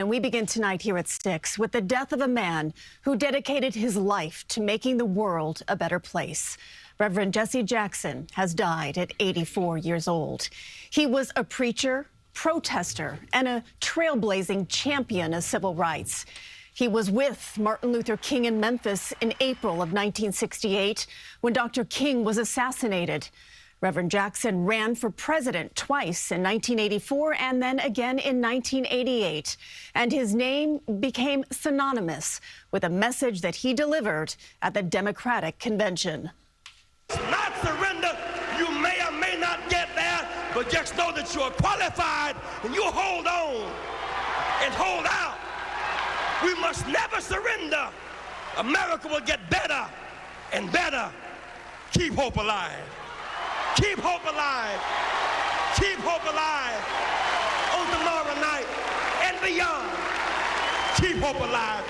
And we begin tonight here at 6 with the death of a man who dedicated his life to making the world a better place. Reverend Jesse Jackson has died at 84 years old. He was a preacher, protester, and a trailblazing champion of civil rights. He was with Martin Luther King in Memphis in April of 1968 when Dr. King was assassinated. Reverend Jackson ran for president twice in 1984 and then again in 1988. And his name became synonymous with a message that he delivered at the Democratic Convention. Not surrender. You may or may not get there, but just know that you are qualified and you hold on and hold out. We must never surrender. America will get better and better. Keep hope alive. Keep hope alive. Keep hope alive on tomorrow night and beyond. Keep hope alive.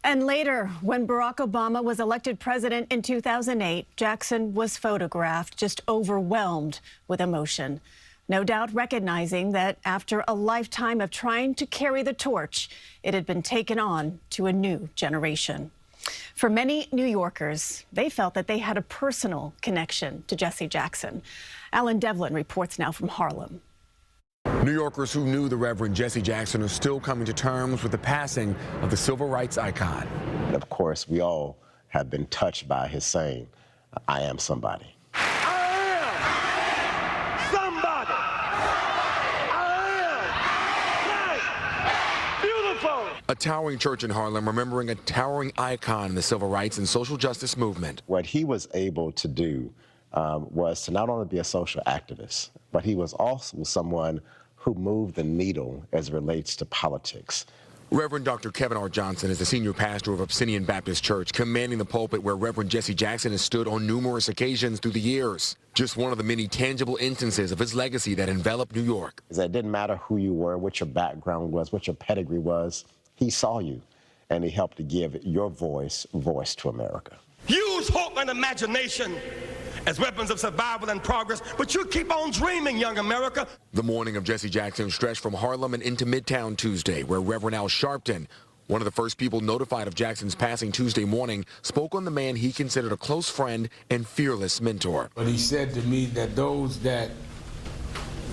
And later, when Barack Obama was elected president in 2008, Jackson was photographed just overwhelmed with emotion. No doubt recognizing that after a lifetime of trying to carry the torch, it had been taken on to a new generation. For many New Yorkers, they felt that they had a personal connection to Jesse Jackson. Alan Devlin reports now from Harlem. New Yorkers who knew the Reverend Jesse Jackson are still coming to terms with the passing of the civil rights icon. Of course, we all have been touched by his saying, "I am somebody." A towering church in Harlem remembering a towering icon in the civil rights and social justice movement. What he was able to do was to not only be a social activist, but he was also someone who moved the needle as it relates to politics. Reverend Dr. Kevin R. Johnson is the senior pastor of Abyssinian Baptist Church, commanding the pulpit where Reverend Jesse Jackson has stood on numerous occasions through the years. Just one of the many tangible instances of his legacy that enveloped New York. It didn't matter who you were, what your background was, what your pedigree was. He saw you, and he helped to give your voice to America. Use hope and imagination as weapons of survival and progress, but you keep on dreaming, young America. The morning of Jesse Jackson stretched from Harlem and into Midtown Tuesday, where Reverend Al Sharpton, one of the first people notified of Jackson's passing Tuesday morning, spoke on the man he considered a close friend and fearless mentor. But he said to me that those that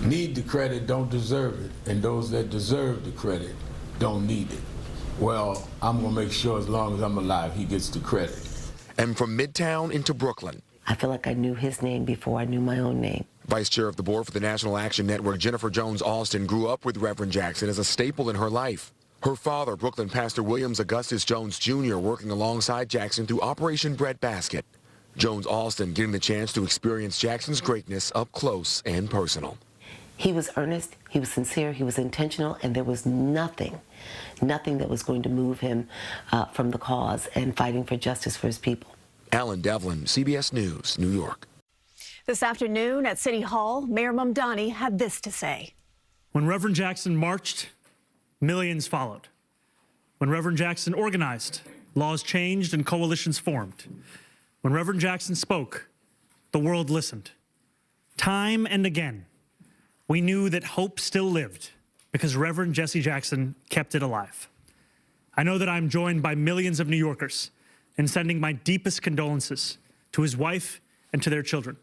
need the credit don't deserve it, and those that deserve the credit don't need it. Well, I'm going to make sure as long as I'm alive, he gets the credit. And from Midtown into Brooklyn. I feel like I knew his name before I knew my own name. Vice chair of the board for the National Action Network, Jennifer Jones Alston, grew up with Reverend Jackson as a staple in her life. Her father, Brooklyn pastor Williams Augustus Jones Jr., working alongside Jackson through Operation Breadbasket. Jones Alston getting the chance to experience Jackson's greatness up close and personal. He was earnest, he was sincere, he was intentional, and there was nothing that was going to move him from the cause and fighting for justice for his people. Alan Devlin, CBS News, New York. This afternoon at City Hall, Mayor Mamdani had this to say. When Reverend Jackson marched, millions followed. When Reverend Jackson organized, laws changed and coalitions formed. When Reverend Jackson spoke, the world listened. Time and again, we knew that hope still lived because Reverend Jesse Jackson kept it alive. I know that I'm joined by millions of New Yorkers in sending my deepest condolences to his wife and to their children.